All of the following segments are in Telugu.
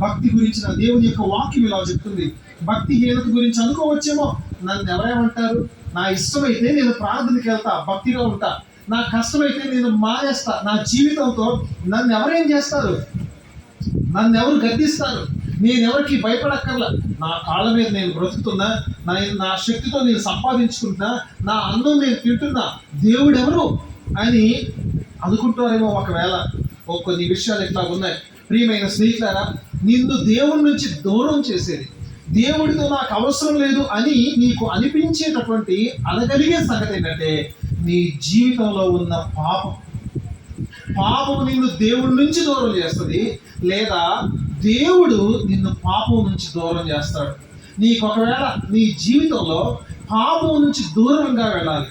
భక్తి గురించిన దేవుని యొక్క వాక్యం ఇలా చెప్తుంది. భక్తిహీనత గురించి అనుకోవచ్చేమో, నన్ను ఎవరేమంటారు, నా ఇష్టమైతే నేను ప్రార్థనకి వెళ్తా, భక్తిగా ఉంటా, నా కష్టమైతే నేను మానేస్తా, నా జీవితంతో నన్ను ఎవరేం చేస్తారు, నన్ను ఎవరు గద్దిస్తారు, నేను ఎవరికి భయపడక్కర్లా, నా కాళ్ళ మీద నేను బ్రతుకుతున్నా, నా శక్తితో నేను సంపాదించుకుంటున్నా, నా అన్నం నేను తింటున్నా, దేవుడు ఎవరు అని అనుకుంటారేమో. ఒకవేళ కొన్ని విషయాలు ఇట్లా ఉన్నాయి. ప్రియమైన స్నేహితులారా, నిన్ను దేవుడి నుంచి దూరం చేసేది, దేవుడితో నాకు అవసరం లేదు అని నీకు అనిపించేటటువంటి అనగలిగే సంగతి ఏంటంటే నీ జీవితంలో ఉన్న పాపం నిన్ను దేవుడి నుంచి దూరం చేస్తుంది, లేదా దేవుడు నిన్ను పాపం నుంచి దూరం చేస్తాడు. నీకు ఒకవేళ నీ జీవితంలో పాపం నుంచి దూరంగా వెళ్ళాలి,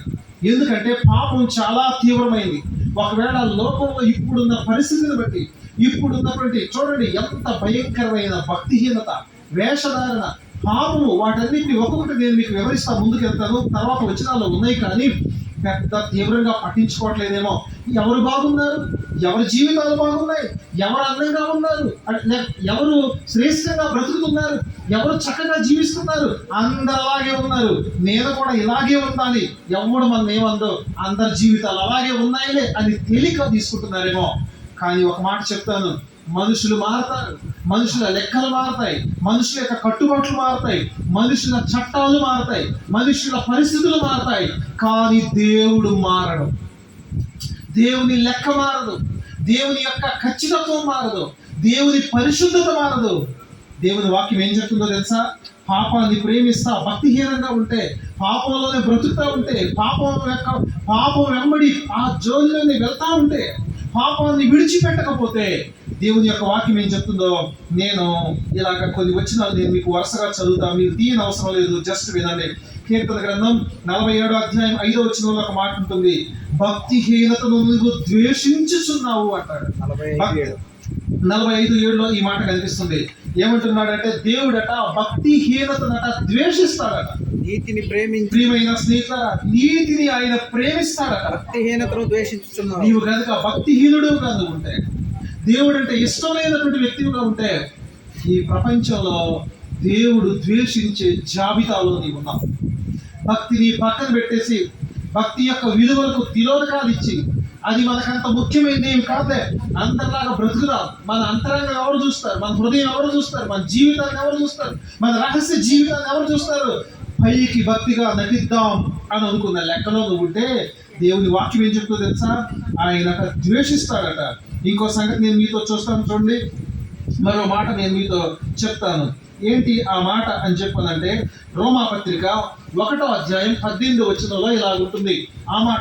ఎందుకంటే పాపం చాలా తీవ్రమైంది. ఒకవేళ లోకంలో ఇప్పుడున్న పరిస్థితిని బట్టి, ఇప్పుడున్నటువంటి చూడండి ఎంత భయంకరమైన భక్తిహీనత, వేషధారణ, పాపము, వాటన్నిటిని ఒక్కొక్కటి నేను మీకు వివరిస్తా, ముందుకు వెళ్తాను, తర్వాత వచనాల్లో ఉన్నాయి, కానీ పెద్ద తీవ్రంగా పట్టించుకోవట్లేదేమో. ఎవరు బాగున్నారు, ఎవరి జీవితాలు బాగున్నాయి, ఎవరు అందంగా ఉన్నారు, ఎవరు శ్రేష్టంగా బ్రతుకుతున్నారు, ఎవరు చక్కగా జీవిస్తున్నారు, అందరు అలాగే ఉన్నారు, నేను కూడా ఇలాగే ఉండాలి, ఎవడు మన ఏమందో అందరి జీవితాలు అలాగే ఉన్నాయిలే అని తేలిక తీసుకుంటున్నారేమో. కానీ ఒక మాట చెప్తాను, మనుషులు మారతారు, మనుషుల లెక్కలు మారతాయి, మనుషుల యొక్క కట్టుబాట్లు మారతాయి, మనుషుల చట్టాలు మారతాయి, మనుషుల పరిస్థితులు మారతాయి, కానీ దేవుడు మారడు. దేవుని లెక్క మారదు, దేవుని యొక్క ఖచ్చితత్వం మారదు, దేవుని పరిశుద్ధత మారదు. దేవుని వాక్యం ఏం చెప్తుందో తెలుసా? పాపాన్ని ప్రేమిస్తా, భక్తిహీనంగా ఉంటే, పాపంలోనే బ్రతుకుతా ఉంటే, పాపం వెంబడి ఆ జోలిలోనే వెళ్తా ఉంటే, పాపాన్ని విడిచిపెట్టకపోతే, దేవుని యొక్క వాక్యం ఏం చెప్తుందో నేను ఇలాగ కొన్ని వచనాలు నేను మీకు వరుసగా చదువుతా, మీరు తీయని అవసరం లేదు, జస్ట్ వినండి. కీర్తన గ్రంథం 47వ అధ్యాయం 5వ వచనంలో ఒక మాట ఉంటుంది, భక్తిహీనతను నువ్వు ద్వేషించుచున్నావు అంటాడు. 45:7లో ఈ మాట కనిపిస్తుంది. ఏమంటున్నాడంటే దేవుడట భక్తిహీనతనట ద్వేషిస్తాడట. నీతిని ప్రేమించి, ప్రియమైన స్నేహితులారా, నీతిని ఆయన ప్రేమిస్తాడట. భక్తిహీనతను ద్వేషించుచున్నావు. నీవు కనుక భక్తిహీనుడు కాదు ఉంటే, దేవుడు అంటే ఇష్టం లేనటువంటి వ్యక్తిగా ఉంటే, ఈ ప్రపంచంలో దేవుడు ద్వేషించే జాబితాలో నీవు ఉన్నావు. భక్తిని పక్కన పెట్టేసి, భక్తి యొక్క విలువలకు తిలోదకాలు ఇచ్చి, అది మనకంత ముఖ్యమైనది ఏం కాదే, అందరిలాగా బ్రతుకుదాం, మన అంతరంగం ఎవరు చూస్తారు, మన హృదయం ఎవరు చూస్తారు, మన జీవితాన్ని ఎవరు చూస్తారు, మన రహస్య జీవితాన్ని ఎవరు చూస్తారు, పైకి భక్తిగా నటిద్దాం అని అనుకున్న లెక్కలో నువ్వు ఉంటే, దేవుని వాక్యం ఏం చెప్తుందో తెలుసా? ఆయన ద్వేషిస్తాడట. ఇంకో సంగతి నేను మీతో చూస్తాను, చూడండి, మరో మాట నేను మీతో చెప్తాను. ఏంటి ఆ మాట అని చెప్పానంటే, రోమాపత్రిక 1వ అధ్యాయం 18వ వచనంలో ఇలా ఉంటుంది. ఆ మాట